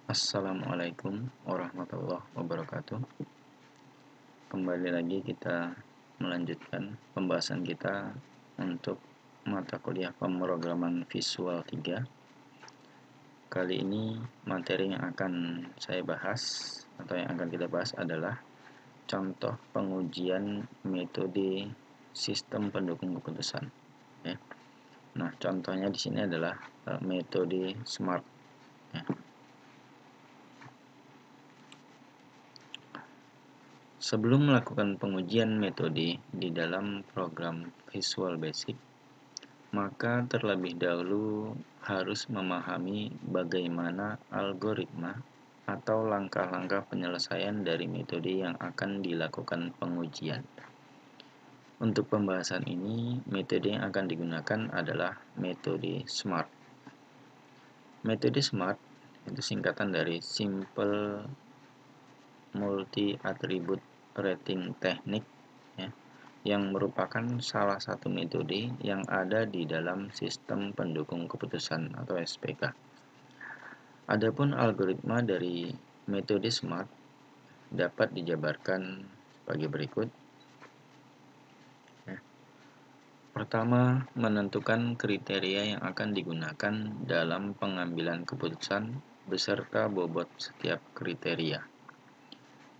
Assalamualaikum warahmatullahi wabarakatuh. Kembali lagi kita melanjutkan pembahasan kita untuk mata kuliah pemrograman Visual 3. Kali ini materi yang akan saya bahas atau yang akan kita bahas adalah contoh pengujian metode sistem pendukung keputusan. Ya. Nah, contohnya di sini adalah metode SMART. Ya. Sebelum melakukan pengujian metode di dalam program Visual Basic, maka terlebih dahulu harus memahami bagaimana algoritma atau langkah-langkah penyelesaian dari metode yang akan dilakukan pengujian. Untuk pembahasan ini, metode yang akan digunakan adalah metode SMART. Metode SMART itu singkatan dari Simple Multi-Attribute Rating Technique, ya, yang merupakan salah satu metode yang ada di dalam sistem pendukung keputusan atau SPK. Adapun algoritma dari metode SMART dapat dijabarkan sebagai berikut. Ya. Pertama, menentukan kriteria yang akan digunakan dalam pengambilan keputusan beserta bobot setiap kriteria.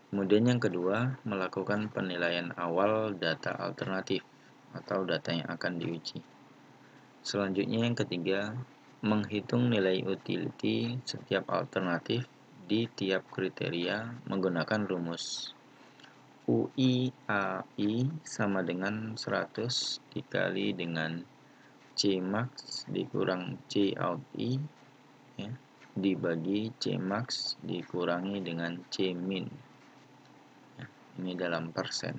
Kemudian yang kedua, melakukan penilaian awal data alternatif atau data yang akan diuji. Selanjutnya yang ketiga, menghitung nilai utility setiap alternatif di tiap kriteria menggunakan rumus UI/AI sama dengan 100 dikali dengan Cmax dikurang Cout/I, ya, dibagi Cmax dikurangi dengan Cmin. Ini dalam persen.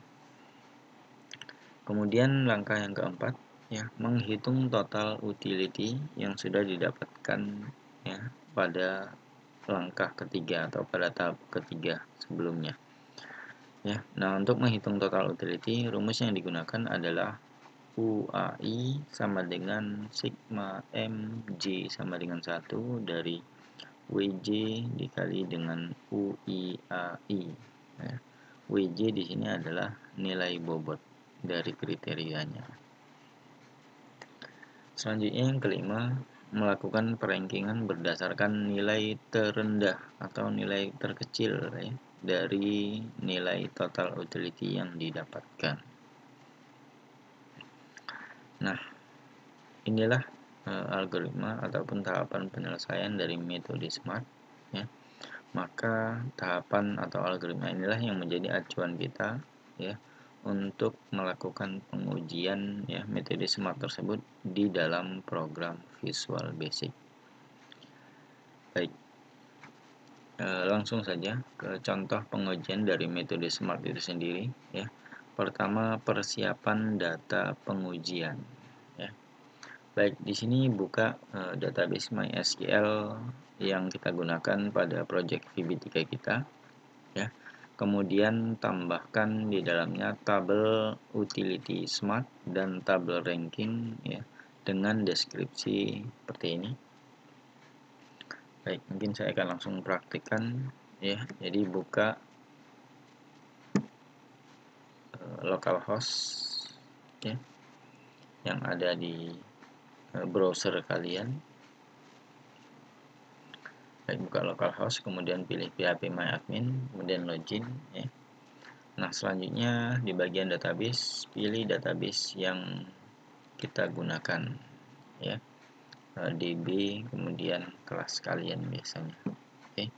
Kemudian langkah yang keempat, ya, menghitung total utility yang sudah didapatkan, ya, pada langkah ketiga atau pada tahap ketiga sebelumnya. Ya, nah untuk menghitung total utility, rumus yang digunakan adalah UAI sama dengan sigma MJ sama dengan 1 dari WJ dikali dengan UIAI. Ya. WJ di sini adalah nilai bobot dari kriterianya. Selanjutnya yang kelima, melakukan perankingan berdasarkan nilai terendah atau nilai terkecil, ya, dari nilai total utility yang didapatkan. Nah, inilah algoritma ataupun tahapan penyelesaian dari metode SMART, ya. Maka tahapan atau algoritma inilah yang menjadi acuan kita, ya, untuk melakukan pengujian, ya, metode SMART tersebut di dalam program Visual Basic. Baik, langsung saja ke contoh pengujian dari metode SMART itu sendiri, ya. Pertama, persiapan data pengujian, ya. Baik, di sini buka database MySQL yang kita gunakan pada project VB3 kita, ya. Kemudian tambahkan di dalamnya tabel utility SMART dan tabel ranking, ya, dengan deskripsi seperti ini. Baik, mungkin saya akan langsung praktikkan, ya. Jadi buka localhost, ya, yang ada di browser kalian. Baik, buka localhost, kemudian pilih phpMyAdmin, kemudian login, ya. Nah, selanjutnya di bagian database, pilih database yang kita gunakan, ya, DB, kemudian kelas kalian biasanya. Oke.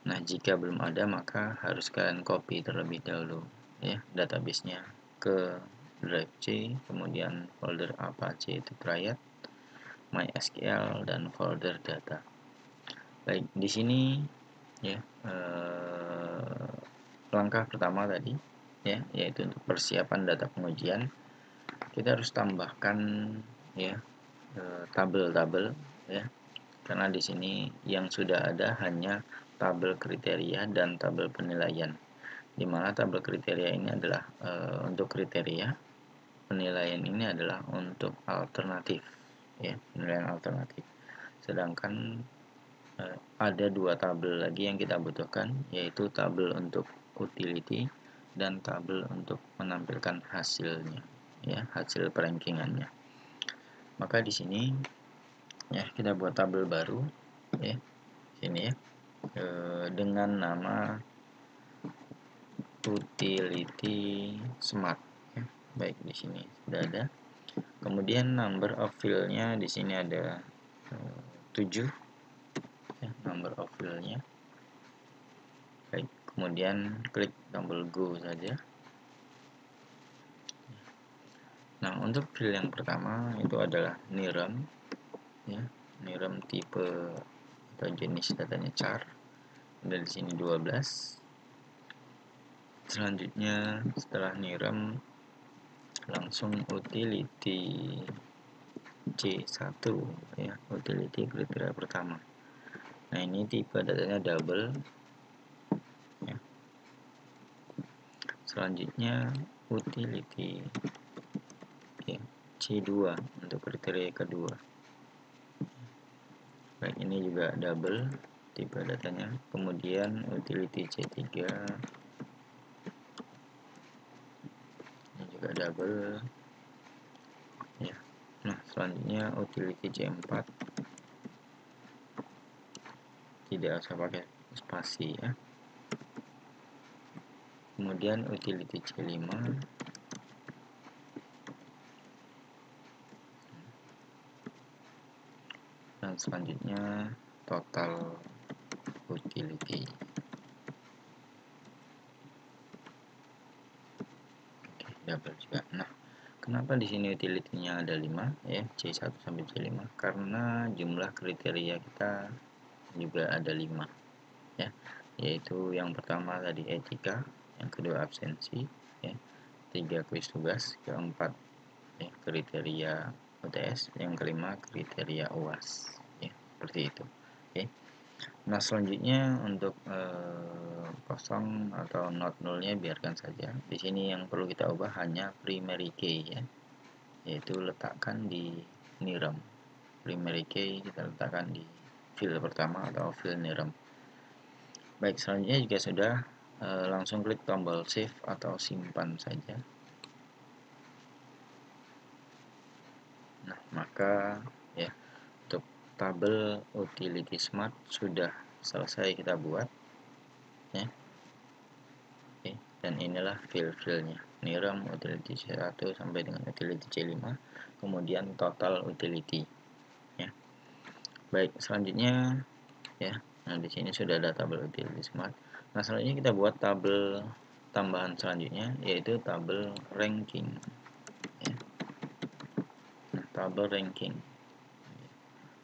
Nah, jika belum ada maka harus kalian copy terlebih dahulu, ya, databasenya ke drive C, kemudian folder Apache itu Triad, MySQL, dan folder data. Baik, di sini, ya, langkah pertama tadi, ya, yaitu untuk persiapan data pengujian, kita harus tambahkan, ya, tabel-tabel, ya, karena di sini yang sudah ada hanya tabel kriteria dan tabel penilaian, di mana tabel kriteria ini adalah untuk kriteria, penilaian ini adalah untuk alternatif, ya, penilaian alternatif, sedangkan ada dua tabel lagi yang kita butuhkan, yaitu tabel untuk utility dan tabel untuk menampilkan hasilnya, ya, hasil perankingannya. Maka di sini ya kita buat tabel baru, ya, sini ya, dengan nama utility smart, ya. Baik, di sini sudah ada. Kemudian number of field-nya di sini ada 7, ya, number of field-nya. Baik, kemudian klik tombol go saja. Nah, untuk field yang pertama itu adalah NIREM, ya, NIREM tipe atau jenis datanya char. Ada di sini 12. Selanjutnya setelah NIREM langsung utility C1, ya, utility kriteria pertama. Nah, ini tipe datanya double, ya. Selanjutnya utility, ya, C2 untuk kriteria kedua. Baik, ini juga double tipe datanya. Kemudian utility C3, ini juga double, ya. Nah, selanjutnya utility C4, tidak usah pakai spasi, ya. Kemudian utility C5, dan selanjutnya total utility. Oke, double juga. Nah, kenapa di sini utility-nya ada 5, ya, C1 sampai C5? Karena jumlah kriteria kita juga ada 5, ya, yaitu yang pertama tadi etika, yang kedua absensi, ya, 3 kuis tugas, keempat, ya, kriteria UTS, yang kelima kriteria UAS, ya, seperti itu. Oke. Nah, selanjutnya untuk kosong atau not nullnya biarkan saja. Di sini yang perlu kita ubah hanya primary key, ya, yaitu letakkan di NIREM. Primary key kita letakkan di field pertama atau field NIREM. Baik, selanjutnya jika sudah, langsung klik tombol save atau simpan saja. Nah, maka ya, untuk tabel utility smart sudah selesai kita buat, ya. Oke, dan inilah field-fieldnya, NIREM, utility C1 sampai dengan utility C5, kemudian total utility, ya. Baik, selanjutnya, ya, nah di sini sudah ada tabel utility smart. Nah, selanjutnya kita buat tabel tambahan selanjutnya, yaitu tabel ranking, ya. Nah, tabel ranking,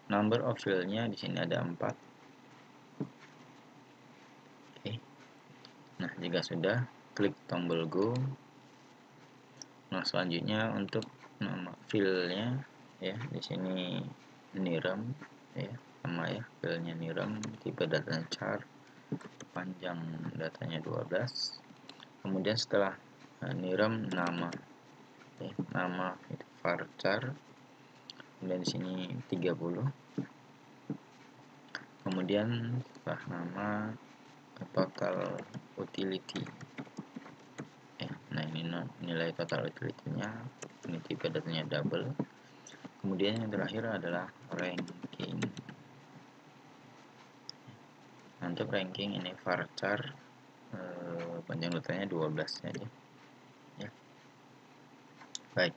number of field-nya di sini ada 4. Oke. Nah, jika sudah, klik tombol go. Nah, selanjutnya untuk nama field-nya, ya, di sini NIREM, ya, nama, ya, field-nya NIREM, tipe datanya char, panjang datanya 12. Kemudian setelah NIREM nama, ya, nama itu varchar, kemudian di sini 30. Kemudian setelah nama total utility, ya. Nah, ini nilai total utility-nya, ini tipe datanya double. Kemudian yang terakhir adalah ranking. Untuk ranking ini varchar, panjang datanya 12 saja, ya. Baik,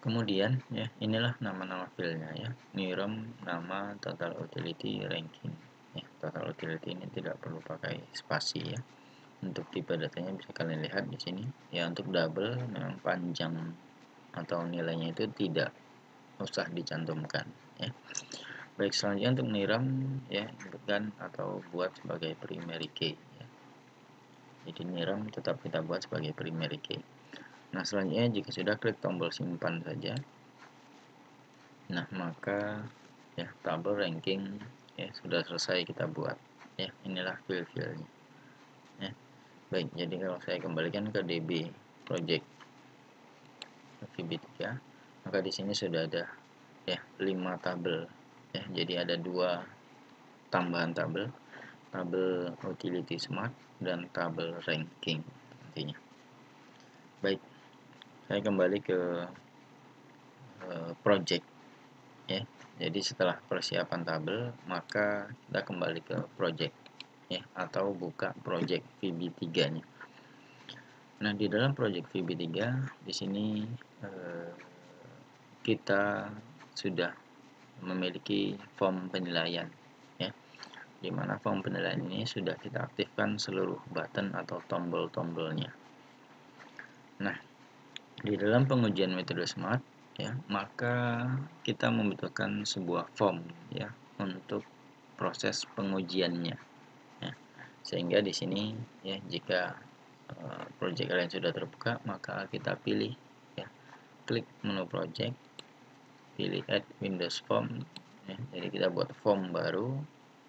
kemudian, ya, inilah nama-nama filenya, ya, NIREM, nama, total utility, ranking, ya. Total utility ini tidak perlu pakai spasi, ya. Untuk tipe datanya bisa kalian lihat di sini, ya. Untuk double memang panjang atau nilainya itu tidak usah dicantumkan, ya. Baik, selanjutnya untuk NIREM, ya, bukan atau buat sebagai primary key, ya. Jadi NIREM tetap kita buat sebagai primary key. Nah, selanjutnya jika sudah, klik tombol simpan saja. Nah, maka, ya, tabel ranking, ya, sudah selesai kita buat, ya. Inilah field-fieldnya, ya. Baik, jadi kalau saya kembalikan ke DB project VB3, maka di sini sudah ada, ya, 5 tabel, ya. Jadi ada 2 tambahan tabel, tabel utility smart, dan tabel ranking nantinya. Baik, saya kembali ke project ya. Jadi setelah persiapan tabel, maka kita kembali ke project ya, atau buka project VB3-nya. Nah, di dalam project VB3 di sini kita sudah memiliki form penilaian ya, dimana form penilaian ini sudah kita aktifkan seluruh button atau tombol-tombolnya. Nah, di dalam pengujian metode SMART ya, maka kita membutuhkan sebuah form ya untuk proses pengujiannya ya. Sehingga di sini ya, jika project kalian sudah terbuka, maka kita pilih ya, klik menu project, pilih add Windows form ya. Jadi kita buat form baru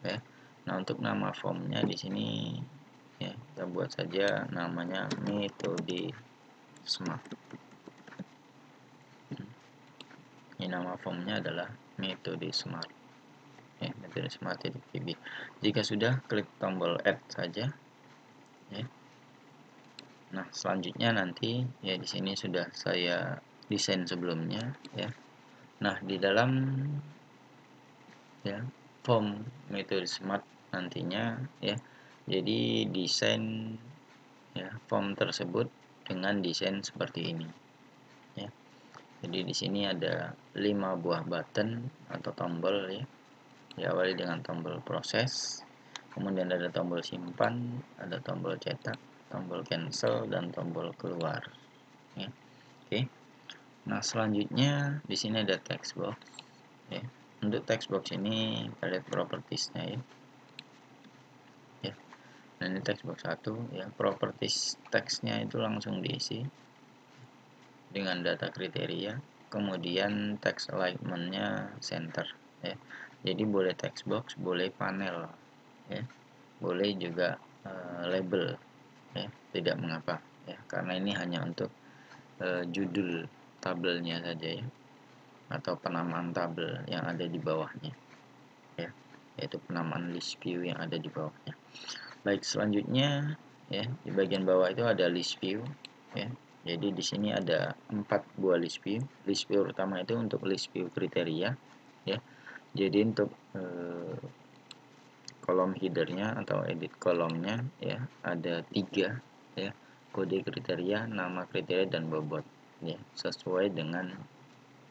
ya. Nah, untuk nama formnya di sini ya, kita buat saja namanya metode SMART. Ini nama formnya adalah metode SMART ya, metode SMART VB. Jika sudah, klik tombol add saja ya. Nah, selanjutnya nanti ya, di sini sudah saya desain sebelumnya ya. Nah, di dalam ya form metode SMART nantinya ya, jadi desain ya form tersebut dengan desain seperti ini ya. Jadi di sini ada 5 buah button atau tombol ya. Diawali dengan tombol proses, kemudian ada tombol simpan, ada tombol cetak, tombol cancel, dan tombol keluar ya. Oke. Nah, selanjutnya di sini ada text box ya. Untuk text box ini kita lihat propertiesnya ya. Nah, ini text box 1 ya, properties teksnya itu langsung diisi dengan data kriteria, kemudian text alignmentnya center ya. Jadi boleh text box, boleh panel ya, boleh juga label ya, tidak mengapa ya, karena ini hanya untuk judul tabelnya saja ya, atau penamaan tabel yang ada di bawahnya ya, yaitu penamaan list view yang ada di bawahnya. Baik, selanjutnya ya, di bagian bawah itu ada list view ya. Jadi di sini ada 4 buah list view. List view pertama itu untuk list view kriteria ya. Jadi untuk kolom headernya atau edit kolomnya ya, ada 3 ya, kode kriteria, nama kriteria, dan bobot ya, sesuai dengan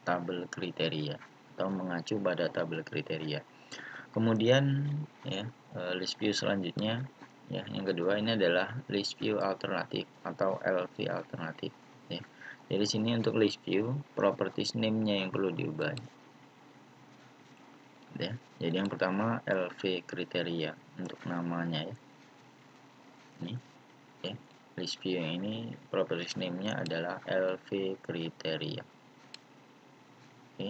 tabel kriteria atau mengacu pada tabel kriteria. Kemudian ya, list view selanjutnya ya, yang kedua ini adalah list view alternatif atau LV alternatif ya. Jadi sini untuk list view, properties name-nya yang perlu diubah ya. Jadi yang pertama LV kriteria untuk namanya ya. Ini ya, list view yang ini properties name-nya adalah LV kriteria. Oke.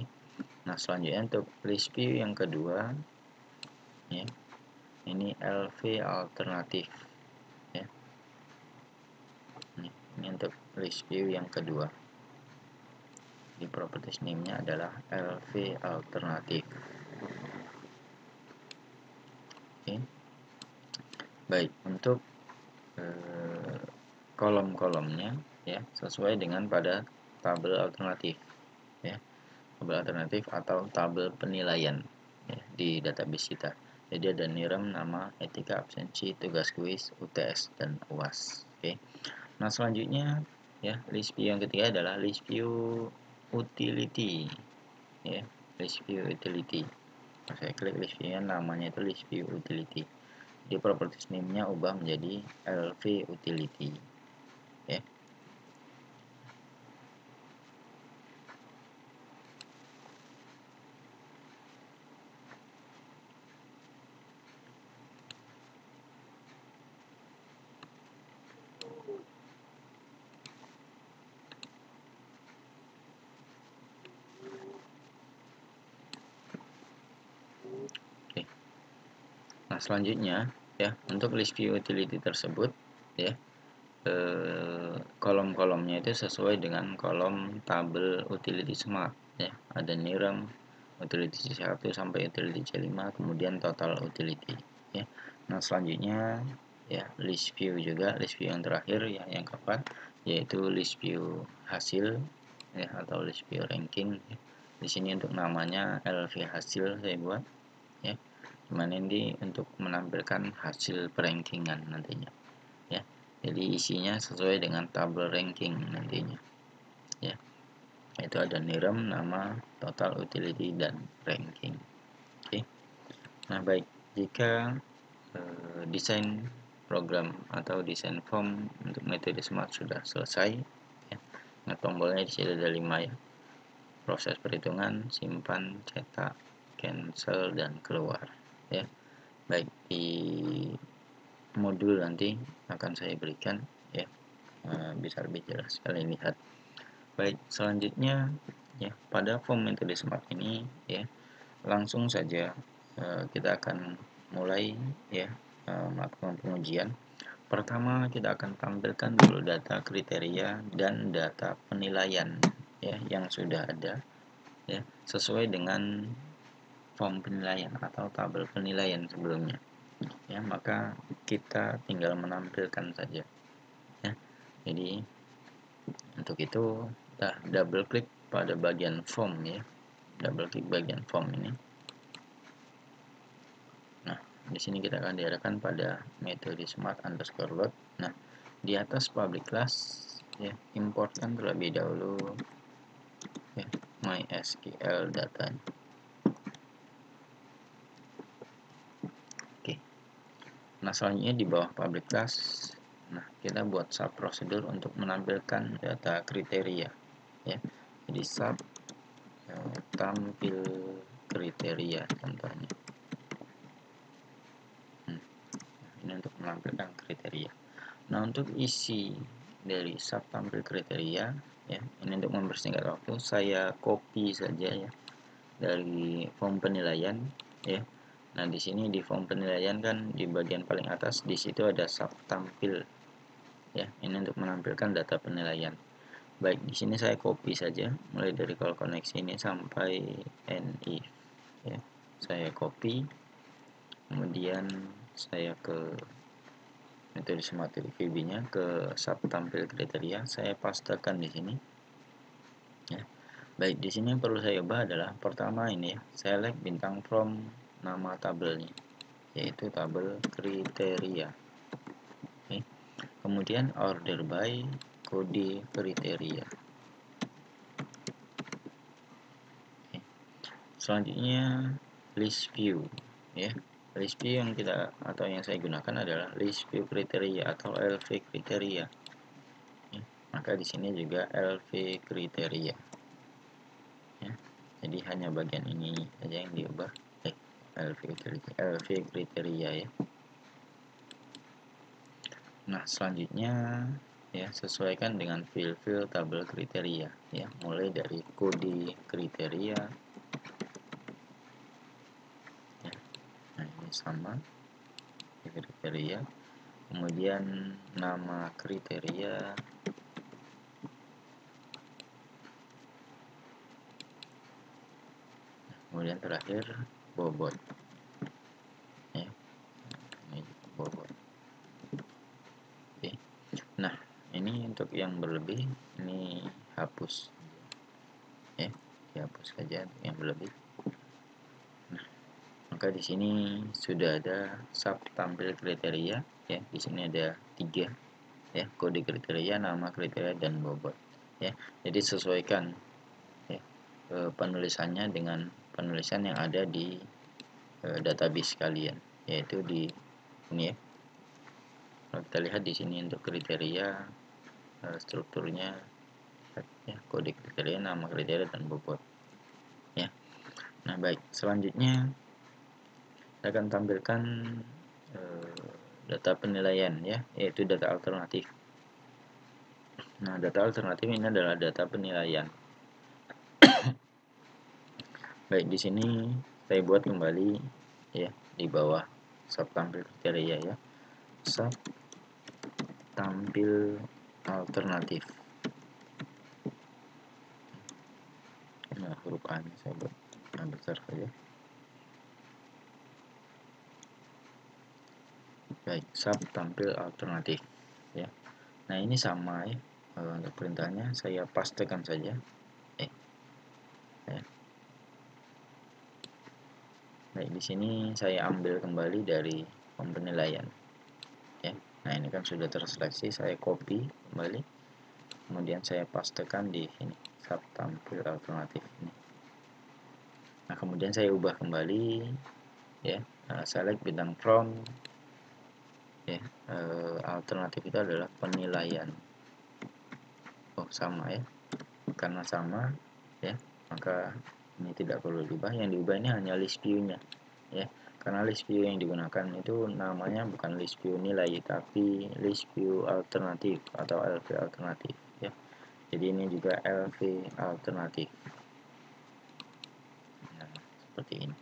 Nah, selanjutnya untuk list view yang kedua ya, ini LV alternatif ya. Ini untuk list view yang kedua. Di properties name-nya adalah LV alternatif. Oke. Baik, untuk kolom-kolomnya ya, sesuai dengan pada tabel alternatif ya. Tabel alternatif atau tabel penilaian ya, di database kita. Jadi ada nirem, nama, etika, absensi, tugas kuis, UTS, dan UAS. Oke. Nah, selanjutnya ya, list view yang ketiga adalah list view utility ya, list view utility. Nah, saya klik list view-nya, namanya itu list view utility. Di properties name-nya ubah menjadi LV utility ya. Oke. Nah, selanjutnya ya, untuk list view utility tersebut ya, kolom-kolomnya itu sesuai dengan kolom tabel utility smart ya. Ada nirem, utility C1 sampai utility C5, kemudian total utility ya. Nah, selanjutnya ya list view juga, list view yang terakhir ya, yang keempat, yaitu list view hasil ya, atau list view ranking ya. Di sini untuk namanya LV hasil saya buat ya, dimana ini untuk menampilkan hasil perankingan nantinya ya. Jadi isinya sesuai dengan tabel ranking nantinya ya. Itu ada nirem, nama, total utility, dan ranking. Oke. Nah, baik, jika desain program atau desain form untuk metode smart sudah selesai ya. Nah, tombolnya di sini ada 5 ya. Proses perhitungan, simpan, cetak, cancel, dan keluar ya. Baik, di modul nanti akan saya berikan ya, bisa lebih jelas kalian lihat. Baik, selanjutnya ya, pada form metode smart ini ya, langsung saja kita akan mulai ya, melakukan pengujian. Pertama, kita akan tampilkan dulu data kriteria dan data penilaian ya, yang sudah ada ya, sesuai dengan form penilaian atau tabel penilaian sebelumnya ya. Maka kita tinggal menampilkan saja ya. Jadi untuk itu kita double klik pada bagian form ya, double klik bagian form ini. Nah, di sini kita akan diarahkan pada metode smart underscore load. Nah, di atas public class ya, importkan terlebih dahulu ya, MySQL datanya. Oke. Nah, selanjutnya di bawah public class, nah kita buat sub prosedur untuk menampilkan data kriteria ya. Jadi sub tampil kriteria contohnya. Ini untuk menampilkan kriteria. Nah, untuk isi dari sub tampil kriteria ya, ini untuk mempersingkat waktu, saya copy saja ya dari form penilaian ya. Nah, di sini di form penilaian kan di bagian paling atas di situ ada sub tampil ya. Ini untuk menampilkan data penilaian. Baik, di sini saya copy saja mulai dari call koneksi ini sampai if ya. Saya copy, kemudian saya ke metode smart VB-nya ke sub tampil kriteria, saya pastekan di sini ya. Baik, di sini yang perlu saya ubah adalah pertama ini ya, select bintang from nama tabelnya, yaitu tabel kriteria. Oke. Kemudian order by kode kriteria. Oke. Selanjutnya list view ya. List view yang kita atau yang saya gunakan adalah list view kriteria atau LV kriteria. Ya. Maka di sini juga LV kriteria. Ya. Jadi hanya bagian ini saja yang diubah. LV kriteria ya. Nah, selanjutnya ya, sesuaikan dengan fill tabel kriteria ya, mulai dari kode kriteria ya. Nah, ini sama kriteria, kemudian nama kriteria, kemudian terakhir bobot ya, ini bobot. Oke. Nah, ini untuk yang berlebih ini hapus ya, dihapus saja untuk yang berlebih. Nah, maka di sini sudah ada sub tampil kriteria ya. Di sini ada 3 ya, kode kriteria, nama kriteria, dan bobot ya. Jadi sesuaikan ya, penulisannya dengan penulisan yang ada di database kalian, yaitu di ini ya. Kalau kita lihat di sini untuk kriteria strukturnya ya, kode kriteria, nama kriteria, dan bobot ya. Nah, baik, selanjutnya saya akan tampilkan data penilaian ya, yaitu data alternatif. Nah, data alternatif ini adalah data penilaian. Baik, di sini saya buat kembali ya di bawah sub tampil kriteria ya, sub tampil alternatif. Nah, huruf A nya saya buat besar saja. Baik, sub tampil alternatif ya. Nah, ini sama ya. Untuk perintahnya saya pastekan saja. Ya. Baik, di sini saya ambil kembali dari form penilaian ya. Nah, ini kan sudah terseleksi, saya copy kembali. Kemudian saya pastekan di sini sub tampil alternatif ini. Nah, kemudian saya ubah kembali ya. Select bintang from ya. Alternatif itu adalah penilaian. Oh, sama ya. Karena sama ya, maka ini tidak perlu diubah. Yang diubah ini hanya list view-nya ya. Karena list view yang digunakan itu namanya bukan list view nilai, tapi list view alternatif atau LV alternatif ya. Jadi ini juga LV alternatif. Nah, seperti ini.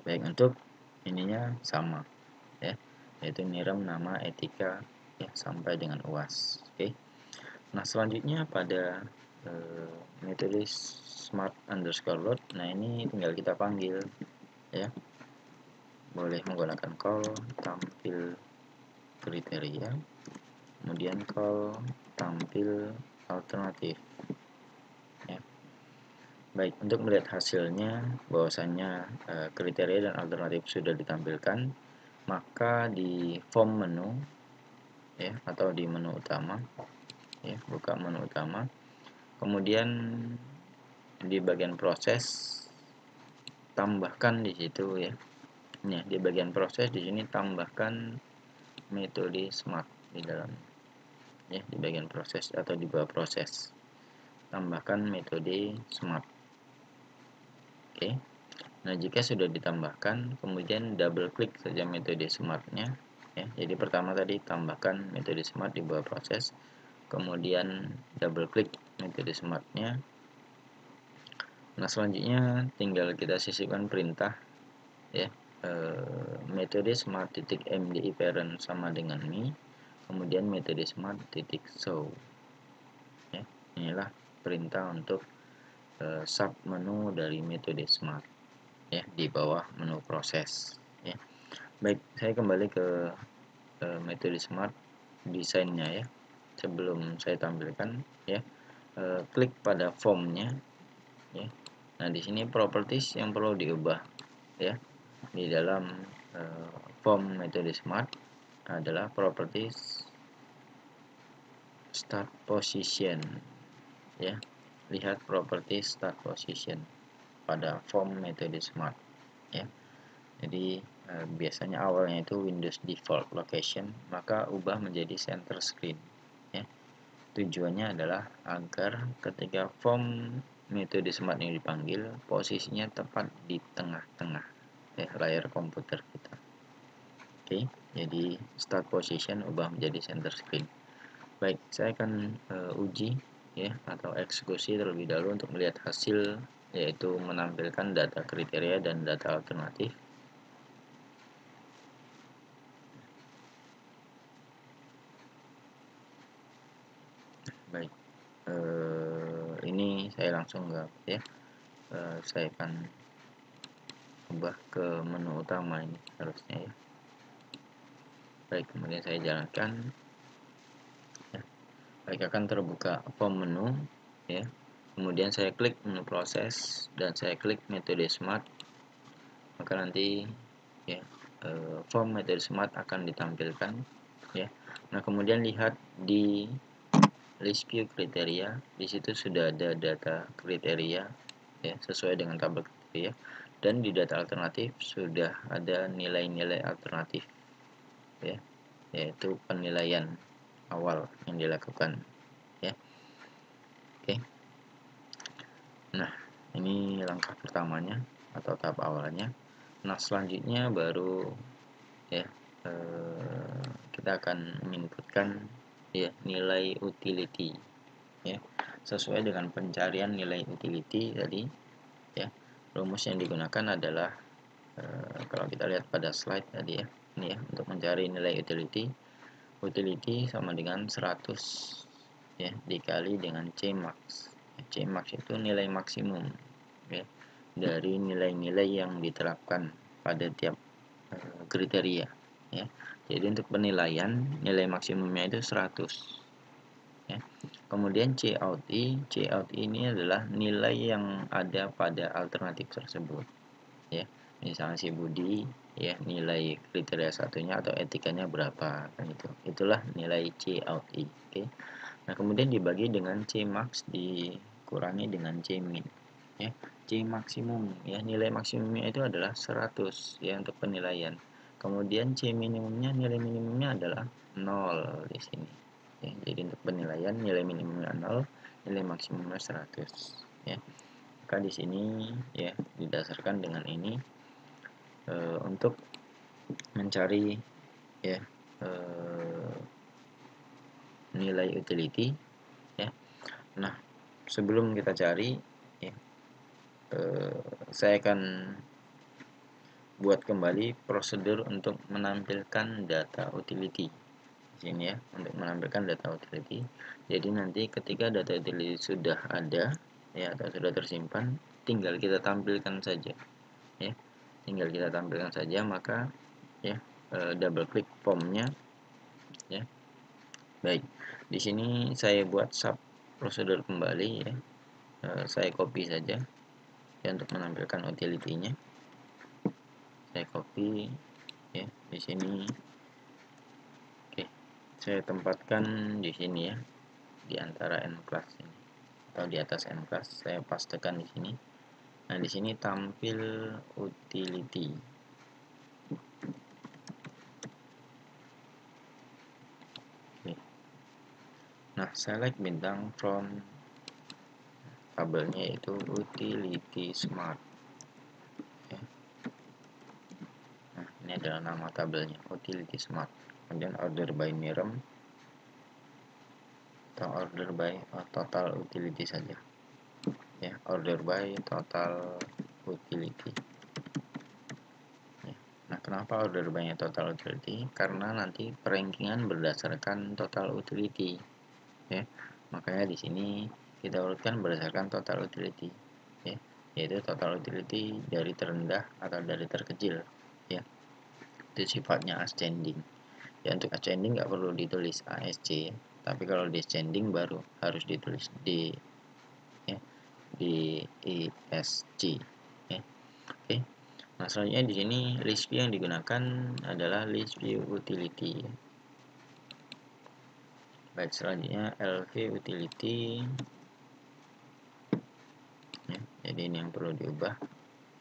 Baik, untuk ininya sama ya, yaitu nirem nama etika ya sampai dengan UAS. Oke. Nah, selanjutnya pada metode smart underscore load. Nah, ini tinggal kita panggil ya, boleh menggunakan call tampil kriteria, kemudian call tampil alternatif ya. Baik, untuk melihat hasilnya bahwasannya kriteria dan alternatif sudah ditampilkan, maka di form menu ya, atau di menu utama ya, buka menu utama, kemudian di bagian proses tambahkan di situ ya. Nah, di bagian proses di sini tambahkan metode smart di dalam ya, di bagian proses atau di bawah proses tambahkan metode smart. Oke. Nah, jika sudah ditambahkan, kemudian double klik saja metode smartnya ya. Jadi pertama tadi tambahkan metode smart di bawah proses, kemudian double klik metode smartnya. Nah, selanjutnya tinggal kita sisipkan perintah ya, metode smart titik mdi parent sama dengan me, kemudian metode smart titik show ya. Inilah perintah untuk sub menu dari metode smart ya, di bawah menu proses ya. Baik, saya kembali ke metode smart desainnya ya. Sebelum saya tampilkan ya, klik pada formnya ya. Nah, di sini properties yang perlu diubah ya di dalam form metode smart adalah properties start position ya. Lihat properties start position pada form metode smart ya. Jadi biasanya awalnya itu Windows default location, maka ubah menjadi center screen ya. Tujuannya adalah agar ketika form metode smart ini dipanggil, posisinya tepat di tengah-tengah ya, layar komputer kita. Oke, jadi start position ubah menjadi center screen. Baik, saya akan uji ya atau eksekusi terlebih dahulu untuk melihat hasil, yaitu menampilkan data kriteria dan data alternatif. Baik, ini saya langsung nggak ya, saya akan ubah ke menu utama ini harusnya ya. Baik, kemudian saya jalankan ya. Baik, akan terbuka form menu ya. Kemudian saya klik menu proses dan saya klik metode smart, maka nanti ya form metode smart akan ditampilkan ya. Nah, kemudian lihat di list view kriteria, di situ sudah ada data kriteria ya sesuai dengan tabel kriteria, dan di data alternatif sudah ada nilai-nilai alternatif ya, yaitu penilaian awal yang dilakukan ya. Oke. Nah, ini langkah pertamanya atau tahap awalnya. Nah, selanjutnya baru ya kita akan menginputkan ya nilai utility ya, sesuai dengan pencarian nilai utility tadi ya. Rumus yang digunakan adalah kalau kita lihat pada slide tadi ya, ini ya, untuk mencari nilai utility sama dengan 100 ya dikali dengan Cmax. Cmax itu nilai maksimum ya. dari nilai-nilai yang diterapkan pada tiap kriteria ya. Jadi untuk penilaian nilai maksimumnya itu 100 ya. Kemudian cout ini adalah nilai yang ada pada alternatif tersebut ya. Misalnya si Budi ya, nilai kriteria satunya atau etikanya berapa kan itu. Itulah nilai cout. Oke. Nah, kemudian dibagi dengan C max dikurangi dengan C min ya. C maksimum ya, nilai maksimumnya itu adalah 100 ya untuk penilaian. Kemudian C minimumnya, nilai minimumnya adalah 0 di sini. Ya, jadi untuk penilaian nilai minimumnya 0, nilai maksimumnya 100 ya. Maka di sini ya didasarkan dengan ini untuk mencari ya nilai utility ya. Nah, sebelum kita cari ya, saya akan buat kembali prosedur untuk menampilkan data utility di sini ya, untuk menampilkan data utility. Jadi nanti ketika data utility sudah ada ya atau sudah tersimpan, tinggal kita tampilkan saja ya, tinggal kita tampilkan saja. Maka ya double klik formnya ya. Baik, di sini saya buat sub prosedur kembali ya. Saya copy saja ya untuk menampilkan utility-nya. Saya copy ya di sini. Oke, saya tempatkan di sini ya, di antara n class ini atau di atas n class. Saya pastekan di sini. Nah, di sini tampil utility. Oke. Nah, select bintang from tabelnya yaitu utility smart ya. Nah, ini adalah nama tabelnya utility smart. Kemudian order by Miram atau order by total utility saja ya, order by total utility ya. Nah, kenapa order by total utility? Karena nanti perankingan berdasarkan total utility ya. Makanya di sini kita urutkan berdasarkan total utility ya, yaitu total utility dari terendah atau dari terkecil ya. Itu sifatnya ascending ya. Untuk ascending nggak perlu ditulis ASC ya, tapi kalau descending baru harus ditulis D ya, DESC ya. Oke. Nah, selanjutnya di sini list view yang digunakan adalah list view utility ya. Baik, selanjutnya LV utility ya. Jadi ini yang perlu diubah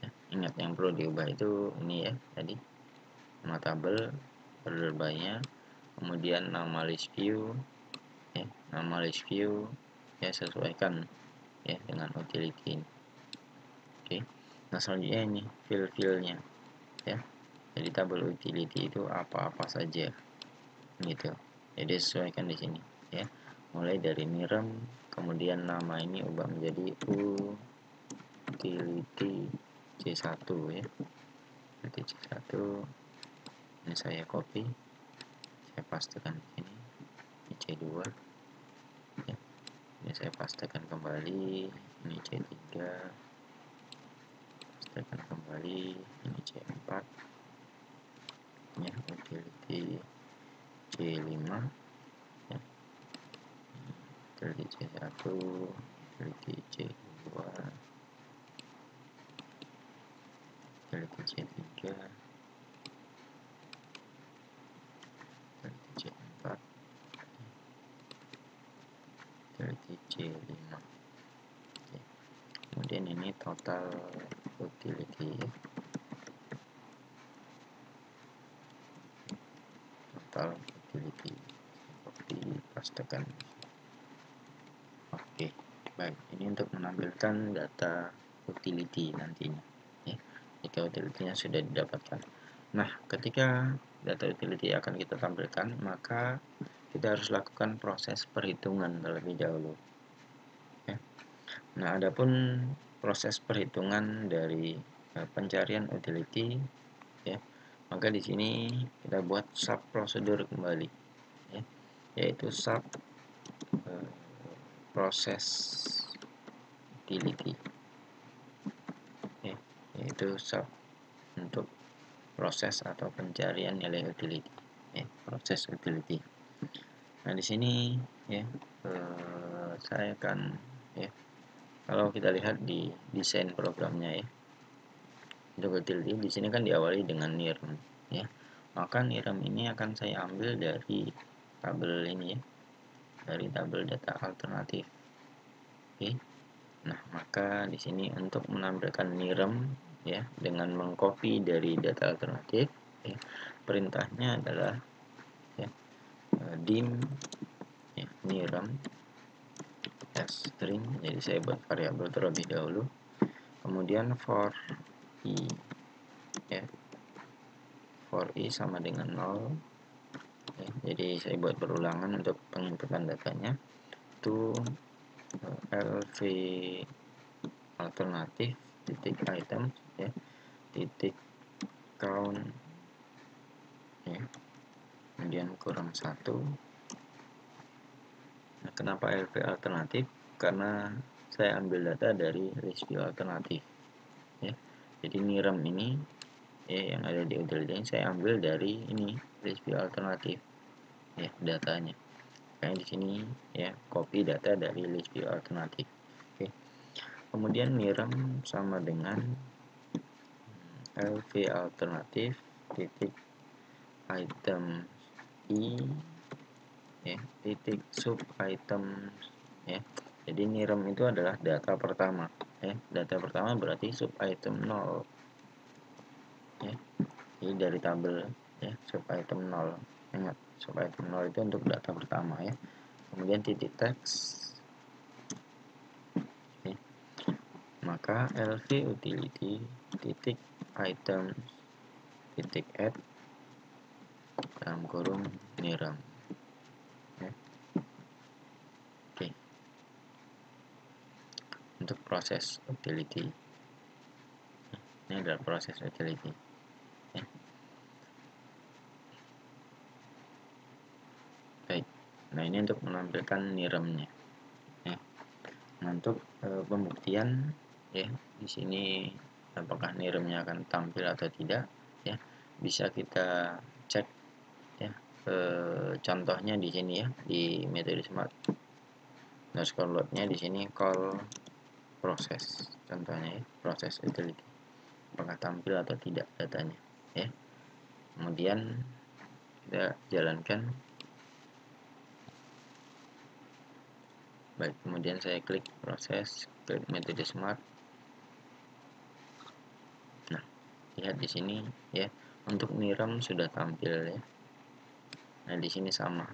ya. Ingat yang perlu diubah itu ini ya, tadi nama tabel, order by-nya, kemudian nama list view ya, nama list view ya, sesuaikan ya dengan utility ini. Oke. Nah, selanjutnya ini fill-nya ya. Jadi tabel utility itu apa-apa saja gitu. Jadi sesuaikan di sini ya. Mulai dari Miram, kemudian nama ini ubah menjadi utility C1 ya. Utility C1. Ini saya copy, saya pastekan di sini. Ini C2 ya. Ini saya pastekan kembali. Ini C3. Pastekan kembali. Ini C4 ya. Utility C5 ya. Utility C1, utility C2, utility C3, utility C4, utility C5. Oke. Kemudian ini total utility ya. Total utility copy pastekan. Oke, baik, ini untuk menampilkan data utility nantinya ya, jika utility-nya sudah didapatkan. Nah, ketika data utility akan kita tampilkan, maka kita harus lakukan proses perhitungan terlebih dahulu ya. Nah, adapun proses perhitungan dari pencarian utility ya, maka di sini kita buat sub prosedur kembali ya, yaitu sub proses utility ya. yaitu sub untuk proses atau pencarian nilai utility, ya, proses utility. Nah di sini ya saya akan ya, kalau kita lihat di desain programnya ya, untuk utility di sini kan diawali dengan NIRM ya, maka NIRM ini akan saya ambil dari tabel ini ya, dari tabel data alternatif. Oke. Nah, maka di sini untuk menampilkan NIRM ya dengan mengcopy dari data alternatif ya, perintahnya adalah ya, dim ya, NIRM string. Jadi saya buat variabel terlebih dahulu, kemudian for i ya, for i sama dengan 0 ya, jadi saya buat berulangan untuk penginputan datanya. To lv alternatif titik item ya, titik count ya, kemudian kurang 1. Nah, kenapa lv alternatif? Karena saya ambil data dari list view alternatif ya, jadi NIRM ini ya, yang ada di utility saya ambil dari ini list view alternatif ya, datanya. Kayak di sini ya, copy data dari list view alternatif. Oke. Kemudian NIRM sama dengan lv alternatif titik item i ya, titik sub item ya. Jadi NIRM itu adalah data pertama ya. Data pertama berarti sub item 0 ya. Jadi dari tabel ya, sub item 0. Ingat, sub item 0 itu untuk data pertama ya. Kemudian titik teks ya. Maka lv utility titik item titik add dalam kurung NIRM ya. Oke. Untuk proses utility, ini adalah proses utility ya. Baik, nah ini untuk menampilkan NIRM-nya ya. Nah, untuk pembuktian ya, di sini apakah NIRM-nya akan tampil atau tidak ya, bisa kita cek ya, contohnya di sini ya, di metode smart underscore load-nya di sini call proses, contohnya ya, proses utility, apakah tampil atau tidak datanya ya. Kemudian kita jalankan. Baik, kemudian saya klik proses, klik metode smart. Nah, lihat di sini ya, untuk NIRM sudah tampil ya. Nah, di sini sama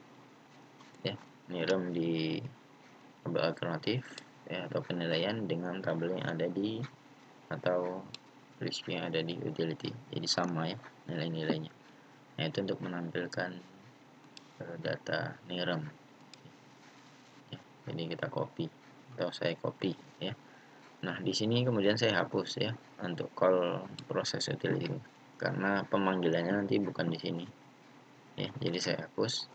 ya, NIRM di tabel alternatif ya, atau penilaian dengan tabel yang ada di atau list yang ada di utility, jadi sama ya nilai-nilainya. Nah, itu untuk menampilkan data NIRM ya. Jadi kita copy atau saya copy ya. Nah, di sini kemudian saya hapus ya untuk call proses utility karena pemanggilannya nanti bukan di sini ya, jadi saya hapus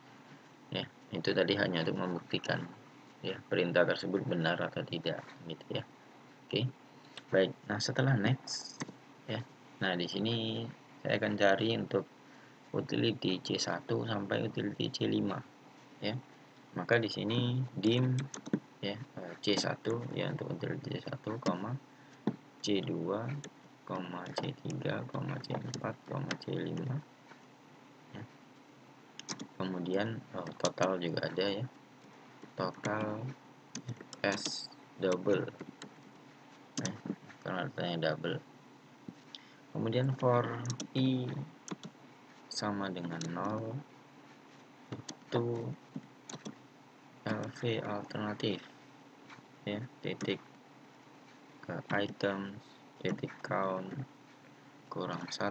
ya. Itu tadi hanya untuk membuktikan ya perintah tersebut benar atau tidak gitu ya. Oke. Baik, nah setelah next ya. Nah, di sini saya akan cari untuk utility C1 sampai utility C5 ya. Maka di sini dim ya, C1 ya untuk utility C1, C2, C3, C4, C5 ya. Kemudian total juga ada ya, total S double ya, karena artinya double. Kemudian for i sama dengan 0 itu lv alternatif ya, titik ke item titik count kurang 1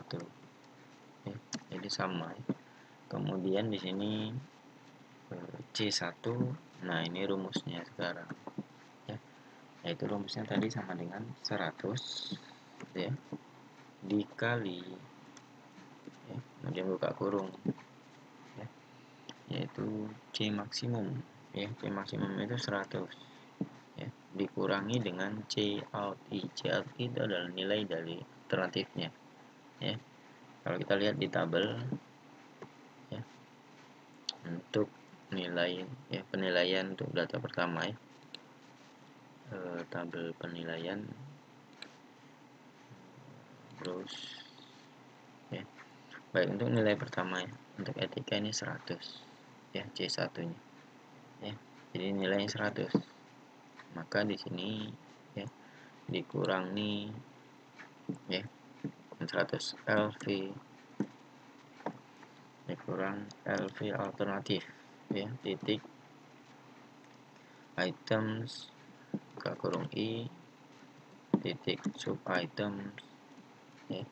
ya, jadi sama ya. Kemudian di sini C1, nah ini rumusnya sekarang ya, yaitu rumusnya tadi sama dengan 100 ya dikali ya, kemudian buka kurung ya, yaitu C maksimum ya, C maksimum itu 100 ya, dikurangi dengan C out I. C out I itu adalah nilai dari alternatifnya ya. Kalau kita lihat di tabel ya, untuk nilai ya, penilaian untuk data pertama ya, tabel penilaian terus ya. Baik, untuk nilai pertama ya, untuk etika ini 100 ya, C1 nya ya, jadi nilainya 100, maka di sini ya dikurangi ya 100 LV dikurang LV alternatif ya, titik items buka kurung I titik sub items ya.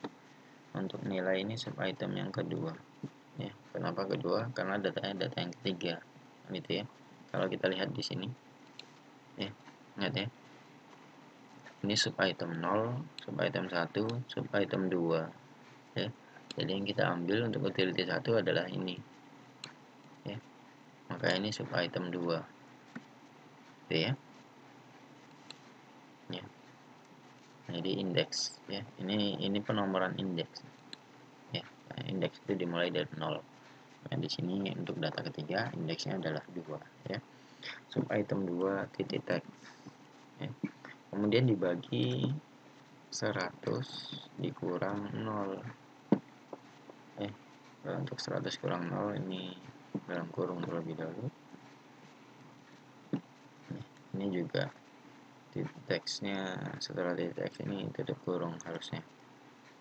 Untuk nilai ini sub item yang kedua ya. Kenapa kedua? Karena datanya data yang ketiga gitu ya. Kalau kita lihat di sini ya, ingat ya, ini sub item 0, sub item 1, sub item 2 ya. Jadi yang kita ambil untuk utility 1 adalah ini ya, maka ini sub item 2 gitu ya. Ya, jadi indeks ya, ini penomoran indeks ya. Indeks itu dimulai dari 0. Nah, di sini untuk data ketiga indeksnya adalah 2 ya. Sub item 2 titik text ya. Kemudian dibagi 100 dikurang 0 ya. Untuk 100 kurang 0 ini dalam kurung terlebih dahulu. Ini juga titik teksnya, setelah titik teks ini tutup kurung harusnya.